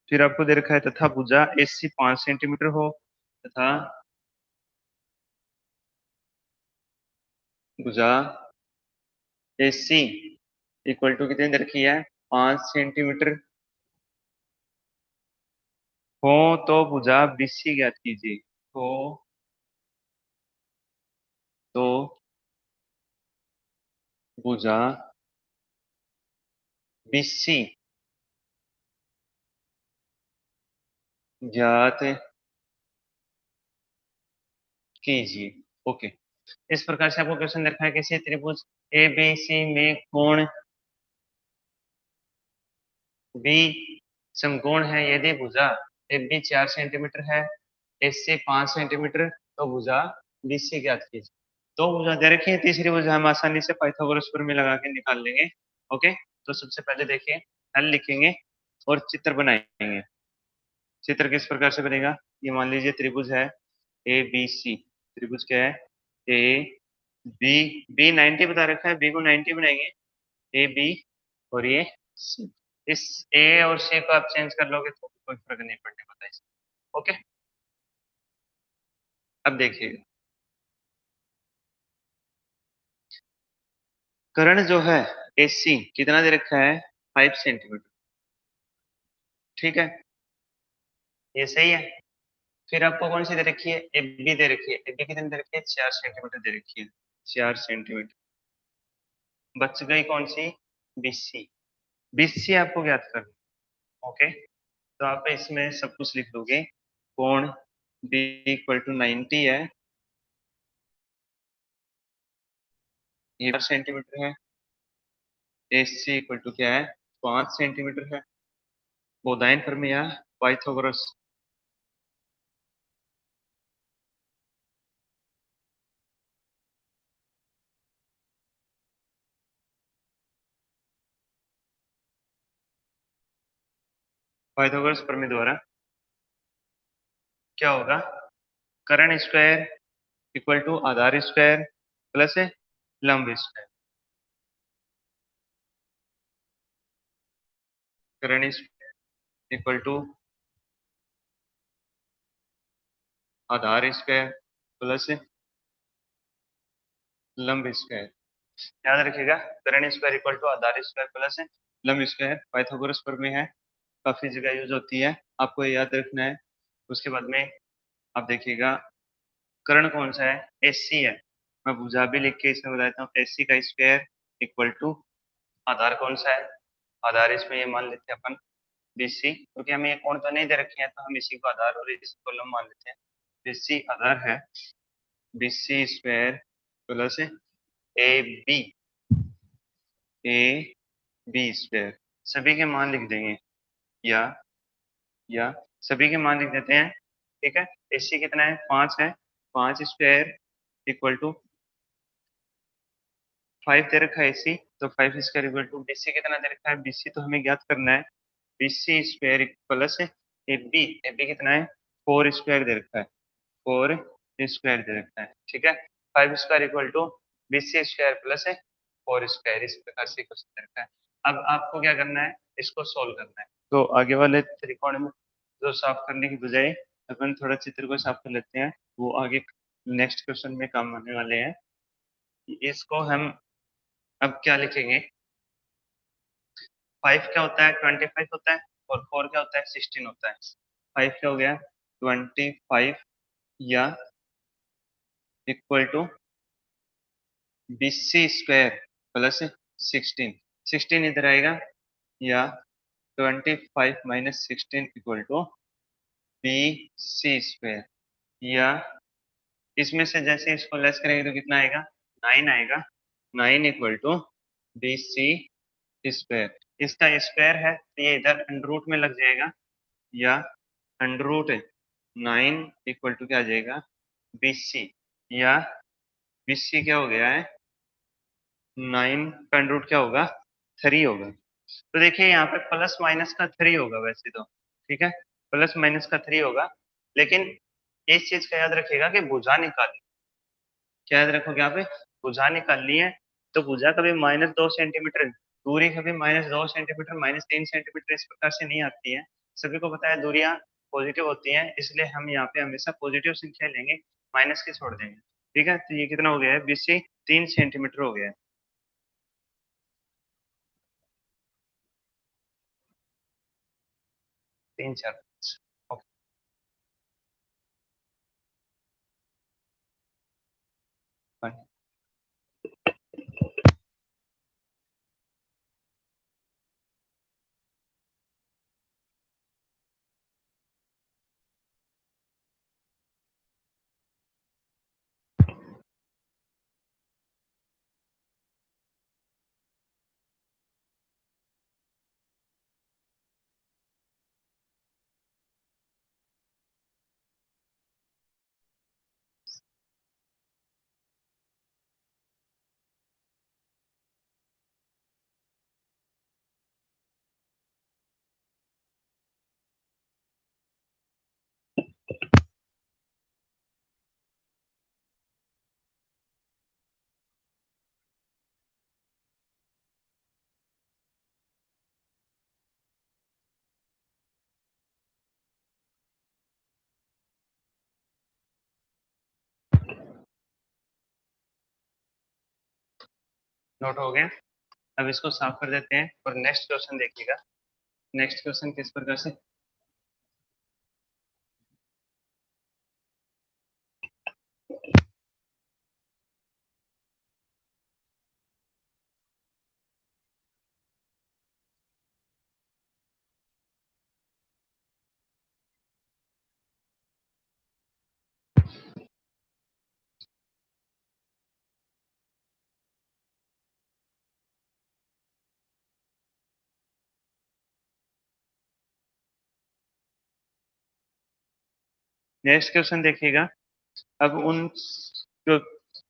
फिर आपको दे रखा है तथा भुजा एसी 5 सेंटीमीटर हो, तथा भुजा एसी इक्वल टू कितनी दे रखी है, 5 सेंटीमीटर हो तो भुजा बीसी ज्ञात कीजिए। तो भुजा बीसी ज्ञात कीजिए। ओके, इस प्रकार से आपको क्वेश्चन रखा है, किसी त्रिभुज ए बी सी में कोण बी समकोण है, यदि भुजा ए बी 4 सेंटीमीटर है, एस सी 5 सेंटीमीटर, तो भुजा बीसी ज्ञात कीजिए। दो भुजा दे रखी है, तीसरी भुजा हम आसानी से पाइथागोरस प्रमेय लगा के निकाल लेंगे। ओके, तो सबसे पहले देखिए, हल लिखेंगे और चित्र बनाएंगे। चित्र किस प्रकार से बनेगा, ये मान लीजिए त्रिभुज है ए बी सी। त्रिभुज क्या है, ए बी, बी 90 बता रखा है, बी को 90 बनाएंगे, ए बी और ये सी। इस ए और सी को आप चेंज कर लोगे तो कोई फर्क नहीं पड़ने वाला है इसमें। ओके, अब देखिए, कर्ण जो है एसी कितना दे रखा है, 5 सेंटीमीटर। ठीक है, ये सही है। फिर आपको कौन सी दे रखी है, ए बी दे रखी है, ए बी कितनी दे रखी है, 4 सेंटीमीटर दे रखी है, 4 सेंटीमीटर। बच गई कौन सी, BC। BC आपको ज्ञात करना। ओके, तो आप इसमें सब कुछ लिख दोगे। कोण B इक्वल टू 90 है, ये 4 सेंटीमीटर है। AC इक्वल टू क्या है, 5 सेंटीमीटर है। कोसाइन प्रमेय या पाइथागोरस। पाइथागोरस प्रमेय द्वारा क्या होगा, कर्ण स्क्वायर इक्वल टू आधार स्क्वायर प्लस लंब स्क्वायर। कर्ण स्क्वायर इक्वल टू आधार स्क्वायर प्लस लंब स्क्वायर। याद रखिएगा, कर्ण स्क्वायर इक्वल टू आधार स्क्वायर प्लस लंब स्क्वायर पाइथागोरस प्रमेय है, काफी जगह यूज होती है, आपको ये याद रखना है। उसके बाद में आप देखिएगा, कर्ण कौन सा है, AC है। मैं भुजा भी लिख के इसमें बता देता हूँ, AC का स्क्वायर इक्वल टू आधार कौन सा है, आधार इसमें ये मान लेते हैं अपन BC, क्योंकि हमें ये कोण तो नहीं दे रखे हैं तो हम इसी को आधार और इसी को लंब मान लेते हैं। BC आधार है, BC square plus AB, AB square, सभी के मान लिख देंगे, या या सभी के मान लिख देते हैं। ठीक है, AC कितना है, 5 है, 5 स्क्वायर इक्वल टू 5 दे रखा है AC, तो 5 स्क्वायर इक्वल टू BC कितना दे रखा है, BC तो हमें ज्ञात करना है, BC square plus AB, AB कितना है, 4 स्क्वायर दे रखा है, 4 स्क्वायर दे रखा है। ठीक है, 5 square equal to BC square plus 4 square, इस प्रकार से क्वेश्चन दे रखा है। अब आपको क्या करना है, इसको सोल्व करना है। तो आगे वाले त्रिकोण में जो साफ करने की बजाय अपन थोड़ा चित्र को साफ कर लेते हैं, वो आगे नेक्स्ट क्वेश्चन में काम आने वाले हैं। इसको हम अब क्या लिखेंगे, 5 क्या होता है, 25 होता है, और 4 क्या होता है, 16 होता है। 5 क्या हो गया, 25, या equal to BC square plus 16, 16 इधर आएगा, या 25 minus 16 equal to BC square, या इसमें से जैसे इसको लेस करेंगे तो कितना आएगा, 9 आएगा, 9 इक्वल टू BC स्क्वायर। इसका स्क्वायर है तो ये इधर अंडर रूट में लग जाएगा, या अंडर रूट 9 इक्वल टू क्या आ जाएगा, BC, या BC क्या हो गया है, 9 का अंडर रूट क्या होगा, 3 होगा। तो देखिए यहाँ पे प्लस माइनस का 3 होगा वैसे तो, ठीक है, प्लस माइनस का 3 होगा, लेकिन इस चीज का याद रखिएगा कि भुजा निकालनी, क्या याद रखोगे यहाँ पे, भुजा निकालनी है, तो भुजा कभी -2 सेंटीमीटर, दूरी कभी -2 सेंटीमीटर, -3 सेंटीमीटर इस प्रकार से नहीं आती है। सभी को पता है दूरियां पॉजिटिव होती हैं, इसलिए हम यहाँ पे हमेशा पॉजिटिव संख्या लेंगे, माइनस की छोड़ देंगे। ठीक है, तो ये कितना हो गया है, BC 3 सेंटीमीटर हो गया है। 3 4 ओके। नोट हो गया, अब इसको साफ कर देते हैं और नेक्स्ट क्वेश्चन देखिएगा। नेक्स्ट क्वेश्चन किस प्रकार से, नेक्स्ट क्वेश्चन देखिएगा। अब उन जो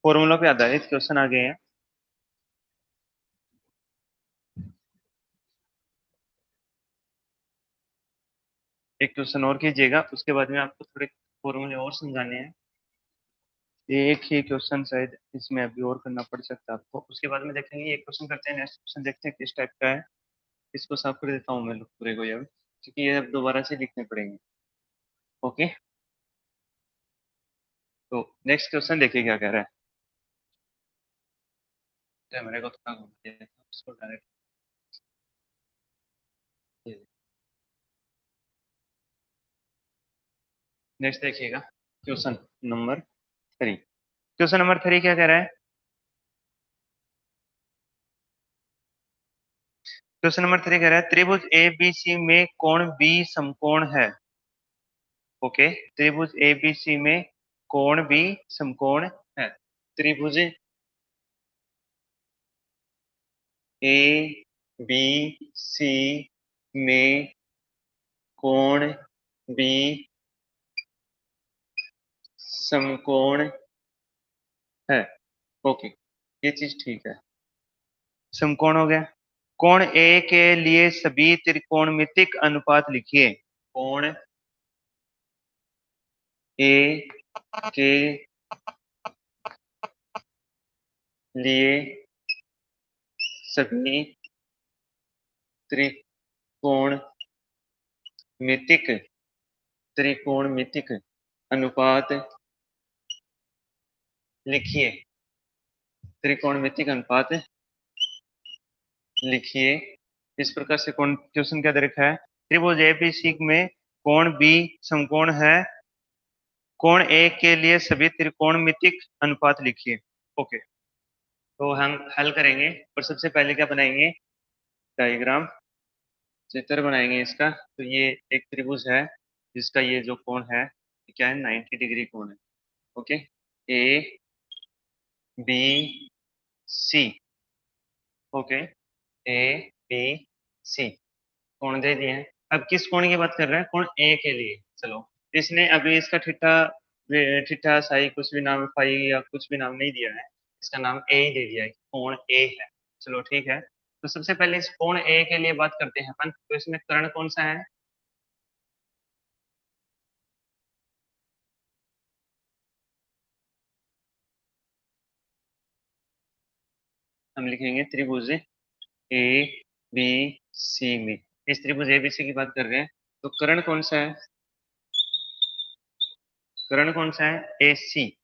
फॉर्मूला पे आधारित क्वेश्चन आ गए हैं। एक क्वेश्चन और कीजिएगा, उसके बाद में आपको थोड़े फॉर्मूले और समझाने हैं। एक ही क्वेश्चन शायद इसमें अभी और करना पड़ सकता है आपको, उसके बाद में देखेंगे। एक क्वेश्चन करते हैं, नेक्स्ट क्वेश्चन देखते हैं किस टाइप का है। इसको साफ कर देता हूँ मैं पूरे को अब, क्योंकि ये अब दोबारा से लिखने पड़ेंगे। ओके, तो नेक्स्ट क्वेश्चन देखिए क्या कह रहा है। कैमरे को थोड़ा घुमा देता हूं, उसको डायरेक्ट। नेक्स्ट देखिएगा, क्वेश्चन नंबर 3। क्वेश्चन नंबर 3 क्या कह रहा है। क्वेश्चन नंबर 3 कह रहा है त्रिभुज ए बी सी में कोण बी समकोण है। ओके, त्रिभुज ए बी सी में कोण बी समकोण है। त्रिभुज ए बी सी में कोण बी समकोण है। ओके, ये चीज ठीक है, समकोण हो गया। कोण ए के लिए सभी त्रिकोणमितिक अनुपात लिखिए। कोण ए के लिए सभी त्रिकोणमितिक त्रिकोणमितिक अनुपात लिखिए। त्रिकोणमितिक अनुपात लिखिए। इस प्रकार से कौन क्वेश्चन क्या दे रखा है। त्रिभुज एबीसी में कोण बी समकोण है। कोण ए के लिए सभी त्रिकोणमितिक अनुपात लिखिए। ओके, तो हम हल करेंगे, और सबसे पहले क्या बनाएंगे, डायग्राम, चित्र बनाएंगे इसका। तो ये एक त्रिभुज है जिसका ये जो कोण है ये क्या है, 90 डिग्री कोण है। Okay, A B C. Okay, A B C कोण दे दिए हैं। अब किस कोण की बात कर रहे हैं, कोण ए के लिए। चलो, इसने अभी इसका थीटा थीटा साई कुछ भी नाम, फाई या कुछ भी नाम नहीं दिया है, इसका नाम ए ही दे दिया है, कोण ए है। चलो ठीक है, तो सबसे पहले इस कोण ए के लिए बात करते हैं अपन। तो इसमें कर्ण कौन सा है, हम लिखेंगे त्रिभुज ए बी सी में। इस त्रिभुज ए बी सी की बात कर रहे हैं, तो कर्ण कौन सा है, कर्ण कौन सा है, ए सी।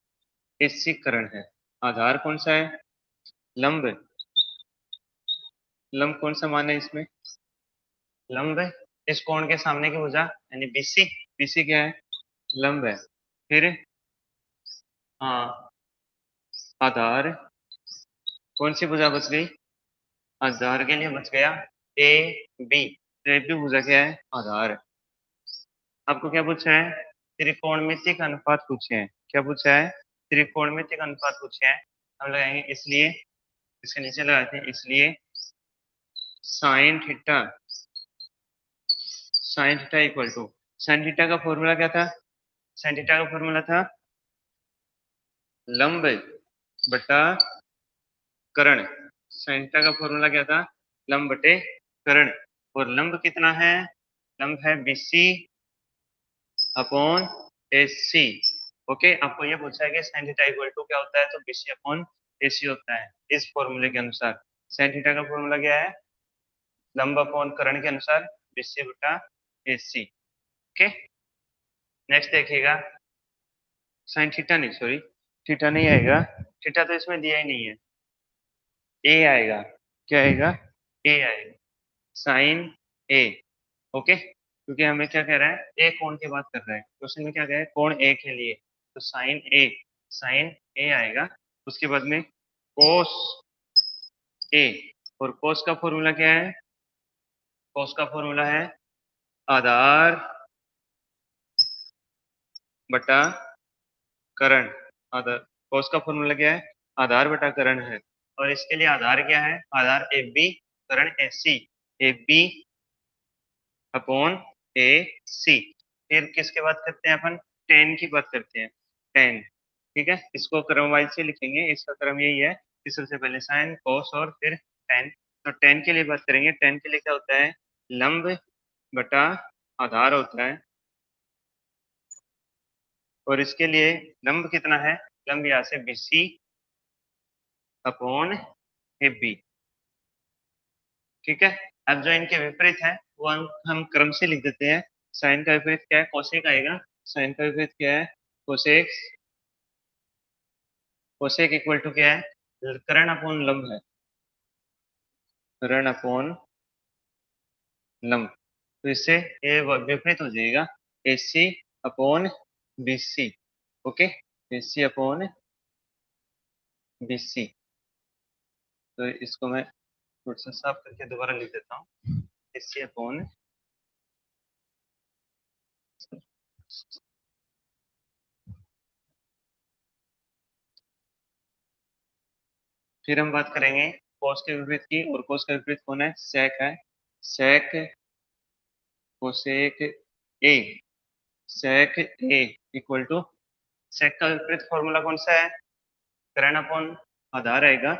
ए सी कर्ण है। आधार कौन सा है, लंब। लंब कौन सा मान है इसमें, लंब है। इस कोण के सामने की भुजा यानी बीसी। बीसी क्या है, लंब है। फिर हाँ, आधार, कौन सी भुजा बच गई, आधार के लिए बच गया ए बी। तो ए बी भुजा क्या है, आधार है। आपको क्या पूछा है, त्रिकोणमितिक अनुपात पूछे हैं। क्या पूछा है, त्रिकोणमितिक अनुपात पूछे हैं। हम लगाएंगे इसलिए, इसके नीचे लगाते हैं इसलिए sine theta, sine theta equal to, sine theta का फॉर्मूला क्या था, साइन थीटा का फॉर्मूला था लंब बटा कर्ण। साइन थीटा का फॉर्मूला क्या था, लंब बटे कर्ण। और लंब कितना है, लंब है बीसी अपॉन एसी। ओके, आपको ये पूछा है कि साइन थीटा इक्वल टू क्या होता है, तो बीसी अपॉन एसी होता है। इस फॉर्मूले के अनुसार साइन थीटा का फॉर्मूला क्या है, लंब अपॉन कर्ण के अनुसार बीसी बटा एसी। ओके, नेक्स्ट देखिएगा, साइन थीटा नहीं, सॉरी, थीटा नहीं आएगा, थीटा तो इसमें दिया ही नहीं है, ए आएगा। क्या आएगा, ए आएगा, साइन ए। ओके, क्योंकि हमें क्या कह रहा है, ए कोण की बात कर रहा है, क्वेश्चन में क्या कह रहा है, कोण ए के लिए, तो साइन ए, साइन ए आएगा। उसके बाद में कोस ए, और कोस का फॉर्मूला क्या है, कोस का फॉर्मूला है आधार बटा कर्ण। आधार, कोस का फॉर्मूला क्या है, आधार बटा कर्ण है। और इसके लिए आधार क्या है, आधार ए बी, कर्ण A C. A B upon A C. फिर किसके बात करते हैं अपन, टेन की बात करते हैं, टेन। ठीक है, इसको क्रम वाइज से लिखेंगे। इसका क्रम यही है कि सबसे पहले साइन, कोस और फिर टेन। तो टेन के लिए बात करेंगे। टेन के लिए क्या होता है, लंब बटा आधार होता है। और इसके लिए लंब कितना है, लंब यहाँ से BC अपॉन AB। ठीक है, अब जो इनके विपरीत है वो हम क्रम से लिख देते हैं। साइन का विपरीत क्या है, कोसेक आएगा। साइन का विपरीत क्या है, कोसेक। कोसेक इक्वल टू क्या है, कर्ण अपॉन लंब है, कर्ण अपॉन लंब। तो इससे ये विपरीत हो जाएगा, AC upon BC। Okay, AC upon BC। तो इसको मैं थोड़ा सा साफ करके दोबारा लिख देता हूँ। AC अपॉन, फिर हम बात करेंगे कोस के विपरीत की। और कोस का विपरीत कौन है, सेक है। Sec cosec A, sec A equal to, sec का विपरीत फॉर्मूला कौन सा है, कर्ण अपॉन आधार आएगा,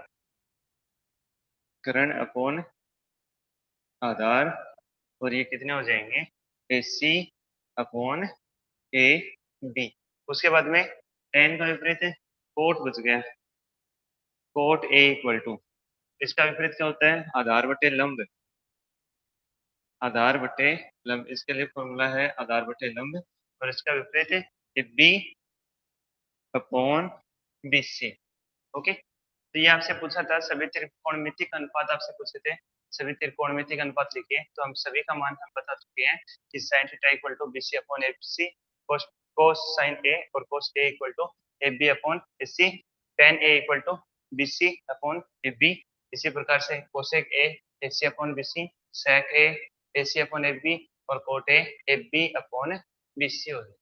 कर्ण अपॉन आधार। और ये कितने हो जाएंगे, AC अपॉन AB। उसके बाद में टेन का विपरीत है, कोट बच गया, कोट A इक्वल टू, इसका विपरीत क्या होता है, आधार बटे लंब। आधार बटे लंब, इसके लिए फॉर्मूला है आधार बटे लंब। और इसका विपरीत है B अपॉन BC। ओके, तो ये आपसे पूछा था सभी त्रिकोणमितिक अनुपात आपसे पूछे थे। सभी त्रिकोणमितिक अनुपात लिखिए। तो हम सभी का मान हम बता चुके हैं कि sine theta equal to BC upon AC, cos cos sine A और cos A equal to AB upon AC, tan A equal to BC upon AB। इसी प्रकार से cosec A AC upon BC, sec A AC upon AB और cot A AB upon BC हो जाए।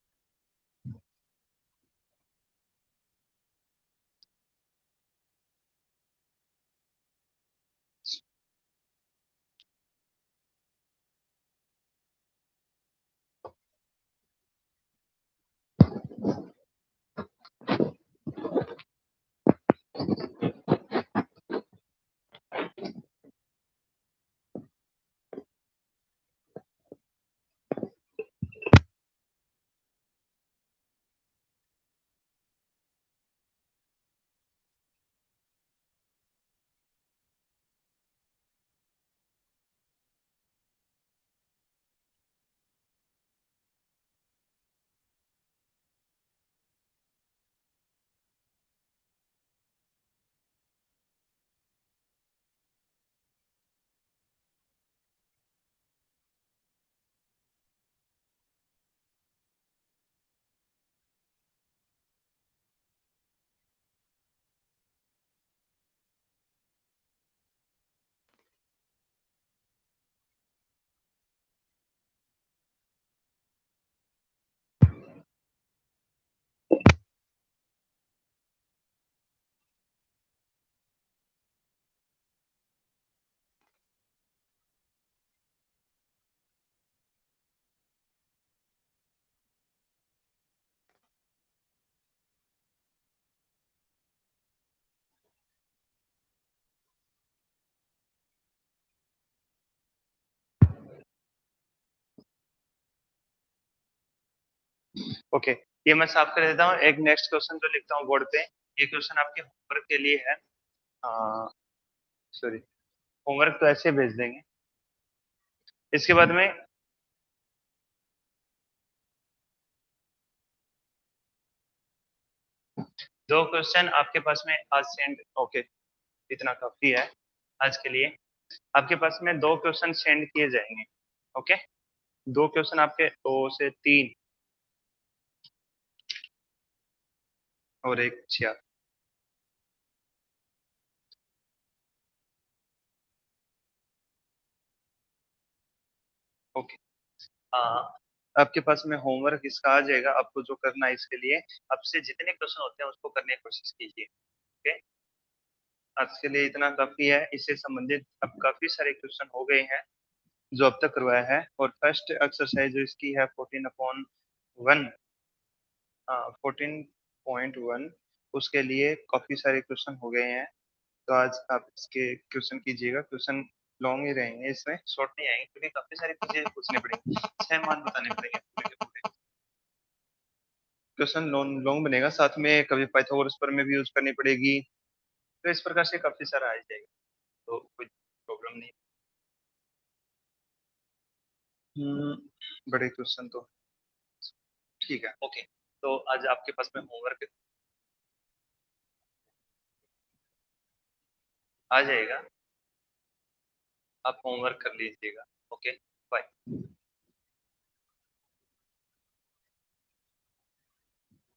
ओके, ये मैं साफ कर देता हूँ। एक नेक्स्ट क्वेश्चन जो लिखता हूँ बोर्ड पे, ये क्वेश्चन आपके होमवर्क के लिए है। सॉरी, होमवर्क तो ऐसे भेज देंगे। इसके बाद में दो क्वेश्चन आपके पास में आज सेंड, ओके इतना काफी है आज के लिए। आपके पास में दो क्वेश्चन सेंड किए जाएंगे। ओके, दो क्वेश्चन आपके, दो से तीन और एक छिया। ओके, आपके पास में होमवर्क इसका आ जाएगा। आपको जो करना है इसके लिए, आपसे जितने क्वेश्चन होते हैं उसको करने की कोशिश कीजिए। ओके, आज के लिए इतना काफी है। इससे संबंधित अब काफी सारे क्वेश्चन हो गए हैं जो अब तक करवाया है। और फर्स्ट एक्सरसाइज जो इसकी है 14/1, हाँ 14.1 उसके लिए काफी सारे क्वेश्चन हो गए हैं। तो आज आप इसके क्वेश्चन कीजिएगा। क्वेश्चन लॉन्ग ही रहेंगे, इसमें शॉर्ट नहीं आएंगे क्योंकि काफी सारी चीजें पूछनी पड़ेंगी। 6 मान बताने पड़ेंगे पूरे के पूरे। क्वेश्चन लॉन्ग लॉन्ग बनेगा, साथ में कभी पाइथागोरस पर में भी यूज करनी पड़ेगी। तो इस प्रकार से काफी सारा आ जाएगा, तो कोई प्रॉब्लम नहीं। बड़े क्वेश्चन तो ठीक है, ओके। तो आज आपके पास में होमवर्क आ जाएगा, आप होमवर्क कर लीजिएगा। ओके।